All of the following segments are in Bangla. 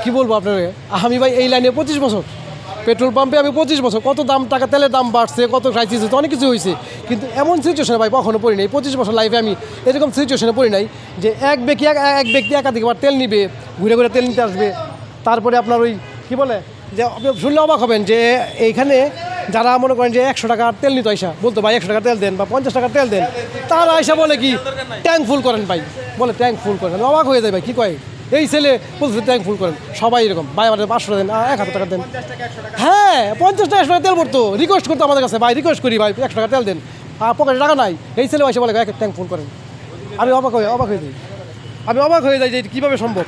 কী বলবো আপনাকে, আমি ভাই এই লাইনে 25 বছর, পেট্রোল পাম্পে আমি 25 বছর, কত দাম টাকা তেলের দাম বাড়ছে, কত ক্রাইসিস হচ্ছে, অনেক কিছু হয়েছে, কিন্তু এমন সিচুয়েশনে ভাই কখনো পড়ি নাই। 25 বছর লাইফে আমি এরকম সিচুয়েশনে পড়ি নাই যে এক ব্যক্তি একাধিকবার তেল নিবে, ঘুরে ঘুরে তেল নিতে আসবে। তারপরে আপনার ওই কী বলে যে আপনি শুনলে অবাক হবেন যে এইখানে যারা মনে করেন যে 100 টাকার তেল নিত আইসা বলতো ভাই 100 টাকার তেল দেন বা 50 টাকার তেল দেন, তারা আইসা বলে কি ট্যাঙ্ক ফুল করেন ভাই, বলে ট্যাঙ্ক ফুল করেন। অবাক হয়ে যায় ভাই, কী কয় এই ছেলে বলছে ট্যাঙ্ক ফুল করেন। সবাই এরকম ভাই আমাদের 500 টাকা দেন, 1000 টাকা দেন। হ্যাঁ 50 টাকা 100 টাকা তেল পড়তো, রিকোয়েস্ট করতো আমাদের কাছে, ভাই রিকোয়েস্ট করি ভাই 100 টাকা তেল দেন, পকেটে টাকা নাই। এই ছেলে এসে বলে ট্যাঙ্ক ফুল করেন। আমি অবাক হয়ে যাই, আমি অবাক হয়ে যাই যে কীভাবে সম্ভব।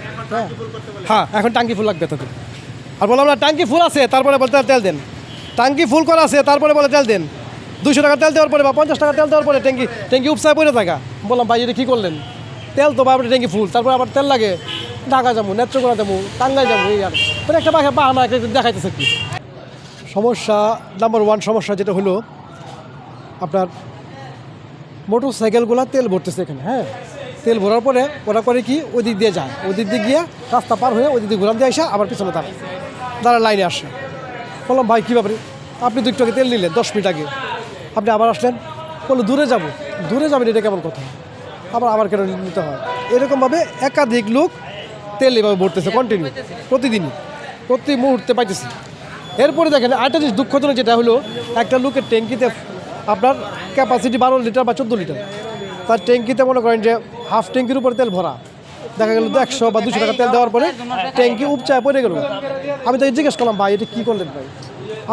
হ্যাঁ এখন ট্যাঙ্কি ফুল লাগবে তাদের, আর বললাম না ট্যাঙ্কি ফুল আছে তারপরে বলে তেল দেন, ট্যাঙ্কি ফুল করা আছে তারপরে বলে তেল দেন। 200 টাকা তেল দেওয়ার পরে বা 50 টাকা তেল দেওয়ার পরে ট্যাঙ্কি উপসায় পড়ে থাকা। বললাম ভাই এটা কী করলেন, তেল তো ভাই ট্যাঙ্কি ফুল, তারপরে আবার তেল লাগে, ঢাকা যাবো, নেত্রকোনা যাবো, টাঙ্গাইল যাবো, এই আর মানে একটা বাহানা একটা দেখাইতেছে কি। সমস্যা নাম্বার 1 সমস্যা যেটা হলো আপনার মোটর সাইকেলগুলো তেল ভরতেছে এখানে। হ্যাঁ তেল ভরার পরে ওরা করে কি ওই দিক দিয়ে যায়, ওই দিক দিয়ে গিয়ে রাস্তা পার হয়ে ওই দিক দিয়ে ঘুরান দিয়ে আসা আবার পিছনে দাঁড়া লাইনে আসে। বললাম ভাই কী ব্যাপারে, আপনি তো একটু আগে তেল নিলেন 10 মিনিট আগে, আপনি আবার আসলেন, বললো দূরে যাবেন, এটা কেমন কথা, আবার কেন নিতে হয়। এরকমভাবে একাধিক লোক তেল এভাবে ভরতেছে কন্টিনিউ, প্রতিদিনই প্রতি মুহূর্তে পাইতেছে। এরপরে দেখেন আরেকটা জিনিস দুঃখজনক যেটা হলো, একটা লোকের ট্যাঙ্কিতে আপনার ক্যাপাসিটি 12 লিটার বা 14 লিটার, তার ট্যাঙ্কিতে মনে করেন যে হাফ ট্যাঙ্কির উপরে তেল ভরা, দেখা গেল 100 বা 200 টাকা তেল দেওয়ার পরে ট্যাঙ্কি উপচায় পড়ে গেল। আমি তাকে জিজ্ঞেস করলাম ভাই এটা কী করলেন ভাই,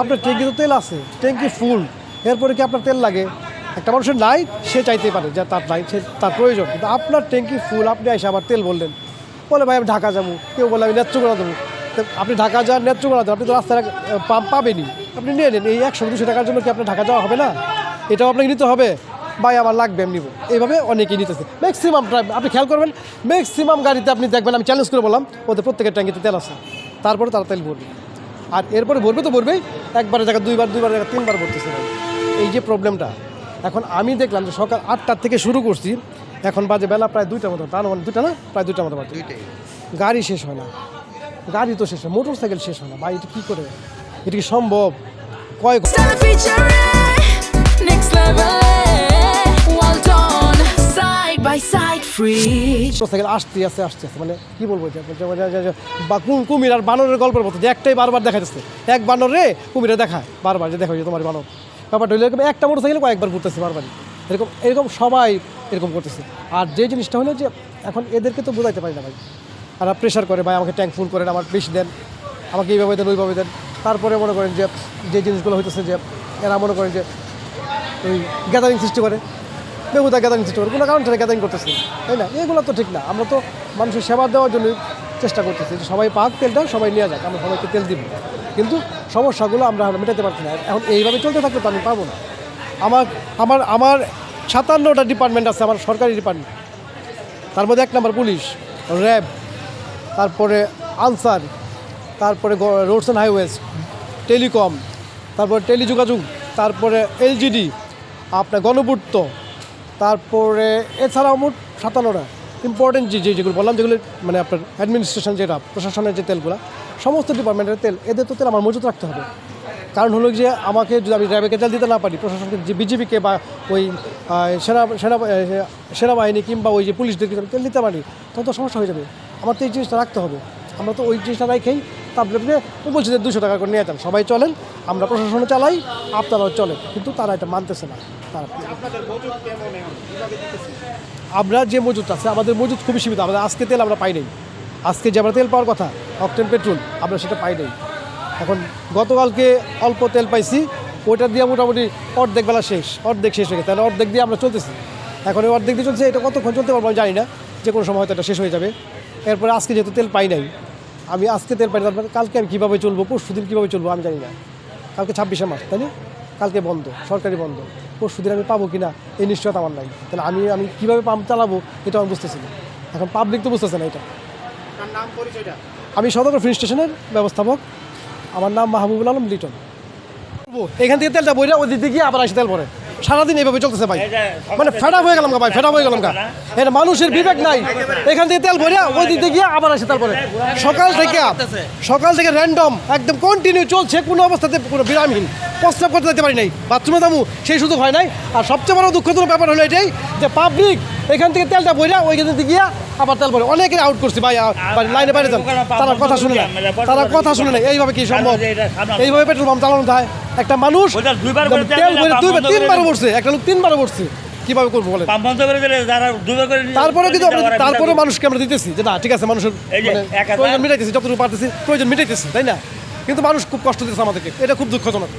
আপনার ট্যাঙ্কি তো তেল আছে, ট্যাঙ্কি ফুল, এরপরে কি আপনার তেল লাগে? একটা মানুষের নাই সে চাইতে পারে যে তার নাই, সে তার প্রয়োজন, কিন্তু আপনার ট্যাঙ্কি ফুল, আপনি এসে আবার তেল বললেন। বলে ভাই আমি ঢাকা যাবো, কেউ বলে আমি নেত্রকোনা দেবো। আপনি ঢাকা যান, নেত্রকোনা দেবো, আপনি তো রাস্তায় পাম্প পাবেনই, আপনি নিয়ে নেন। এই 100-200 টাকার জন্য কি আপনার ঢাকা যাওয়া হবে না? এটাও আপনাকে নিতে হবে, ভাই আমার লাগবে আমি নিব। এইভাবে অনেকেই নিতেছে। ম্যাক্সিমাম আপনি খেয়াল করবেন, ম্যাক্সিমাম গাড়িতে আপনি দেখবেন, আমি চ্যালেঞ্জ করে বললাম ওদের প্রত্যেকের ট্যাঙ্কিতে তেল আছে, তারপরে তারা তেল ভরবে। আর এরপরে ভরবে তো ভরবেই, একবারের জায়গায় দুইবার জায়গায় 3বার ভরতেছে। এই যে প্রবলেমটা, এখন আমি দেখলাম যে সকাল 8টার থেকে শুরু করছি, এখন বাজে বেলা প্রায় 2টার মতো, তার মানে 2টা না, প্রায় 2টার মতো বাজে। গাড়ি শেষ হয় না, গাড়ি তো শেষ হয়, মোটর সাইকেল শেষ হয় না ভাই, এটা কী করে, এটা কি সম্ভব? কয় মোটরসাইকেল আসতে মানে কী বলবো, বা কুমির আর বানরের গল্পের মতো, যে একটাই বারবার দেখাইতেছে, এক বানর রে কুমিরে দেখায় বারবার, যে দেখা যায় তোমার বানর। ব্যাপারটা হলো এরকম, একটা মোটরসাইকেল কয়েকবার ঘুরতেছে বারবারই, এরকম সবাই এরকম করতেছে। আর যে জিনিসটা হলো যে এখন এদেরকে তো বোঝাইতে পারি না ভাই, আর প্রেশার করে ভাই আমাকে ট্যাঙ্ক ফুল করেন, আমার বেশি দেন, আমাকে এইভাবে দেন ওইভাবে দেন। তারপরে মনে করেন যে জিনিসগুলো হইতেছে যে এরা মনে করেন যে ওই গ্যাদারিং সৃষ্টি করে, বেহুদা গ্যাদারিং সৃষ্টি করে, কোনো কারণ ছাড়া গ্যাদারিং করতেছে, তাই না? এগুলো তো ঠিক না। আমরা তো মানুষের সেবা দেওয়ার জন্য চেষ্টা করতেছি যে সবাই পাক তেলটা, সবাই নিয়ে যাক, আমরা সবাইকে তেল দিব, কিন্তু সমস্যাগুলো আমরা মেটাতে পারছি না। এখন এইভাবে চলতে থাকলে তো আমি পারবো না। আমার 57টা ডিপার্টমেন্ট আছে, আমার সরকারি ডিপার্টমেন্ট, তার মধ্যে 1 নম্বর পুলিশ, র্যাব, তারপরে আনসার, তারপরে রোডস অ্যান্ড হাইওয়েজ, টেলিকম, তারপরে টেলিযোগাযোগ, তারপরে এলজিডি, আপনার গণপূর্ত, তারপরে এছাড়াও মোট 57টা ইম্পর্টেন্ট যেগুলো বললাম, যেগুলো মানে আপনার অ্যাডমিনিস্ট্রেশন, যেটা প্রশাসনের যে তেলগুলো, সমস্ত ডিপার্টমেন্টের তেল, এদের তো তেল আমার মজুত রাখতে হবে। কারণ হলো যে আমাকে যদি আমি র্যাবেকে তেল দিতে না পারি, প্রশাসনকে যে বিজিবিকে বা ওই সেনাবাহিনী কিংবা ওই যে পুলিশদেরকে তেল দিতে পারি, তত সমস্যা হয়ে যাবে। আমার তো এই জিনিসটা রাখতে হবে। আমরা তো ওই জিনিসটা রাখেই তারপরে বলছি যে 200 টাকা করে নিয়ে যান, সবাই চলেন, আমরা প্রশাসনে চালাই, আপনারাও চলেন, কিন্তু তারা এটা মানতেছে না। আমরা যে মজুদ আছে, আমাদের মজুদ খুবই সীমিত। আমাদের আজকে তেল আমরা পাই নাই, আজকে যে আমরা তেল পাওয়ার কথা অকটেন পেট্রোল, আমরা সেটা পাই নাই। এখন গতকালকে অল্প তেল পাইছি, ওইটা দিয়ে মোটামুটি অর্ধেক বেলা অর্ধেক শেষ হয়ে গেছে, তাহলে অর্ধেক দিয়ে আমরা চলতেছি। এখন ওই অর্ধেক দিয়ে চলছে, এটা কতক্ষণ চলতে পারবো আমি জানি না, যে কোনো সময় হয়তো এটা শেষ হয়ে যাবে। এরপরে আজকে যেহেতু তেল পাই নাই, আমি আজকে তেল পাই, তারপরে কালকে আমি কীভাবে চলবো, পরশুদিন কীভাবে চলবো আমি জানি না। কালকে 26শে মার্চ, তাই না? কালকে বন্ধ, সরকারি বন্ধ, পরশুদিন আমি পাবো কি না এই নিশ্চয়তা আমার নাই। তাহলে আমি কীভাবে পাম্প চালাবো এটা আমি বুঝতেছি না, এখন পাবলিক তো বুঝতেছে না এটা। আমি সদর ফিল স্টেশনের ব্যবস্থাপক, আমার নাম মাহবুবুল আলম লিটন। এখান থেকে তেলটা বইরা ওই দিকে গিয়ে আবার আসে তেল ভরে। সারাদিন এইভাবে চলতেছে ভাই, মানে ফেড আপ হয়ে গেলাম ভাই, ফেড আপ হয়ে গেলাম এটা মানুষের বিবেক নাই। এখান থেকে তেল ভরে ওই দিক দিয়ে গিয়ে আবার আসে, তারপরে সকাল থেকে র্যান্ডম একদম কন্টিনিউ চলছে, কোনো অবস্থাতে কোনো বিরামহীন, প্রস্রাব করতে যেতে পারি নাই, বাথরুমে দামু সেই সুযোগ হয় নাই। আর সবচেয়ে বড় দুঃখজনক ব্যাপার হলো এটাই যে পাবলিক এখান থেকে তেলটা বইরা ওইখান থেকে গিয়া আবার তেল ভরে, অনেকের আউট করছি ভাই, লাইনে বাইরে যান, তারা কথা শুনে না, এইভাবে কি সম্ভব? এইভাবে পেট্রোল পাম্প চালানো যায়? একটা মানুষ তেল ভরে দুইবার তিনবারও পড়ছে, একটা লোক তিনবারও পড়ছে, কিভাবে করবো বলেন? তারপরে কিন্তু তারপরে মানুষকে আমরা দিতেছি যে না ঠিক আছে, মানুষের প্রয়োজন মিটাইতেছি, যতটুকু পারতেছি প্রয়োজন মিটাইতেছি, তাই না? কিন্তু মানুষ খুব কষ্ট দিতেছে আমাদেরকে, এটা খুব দুঃখজনক।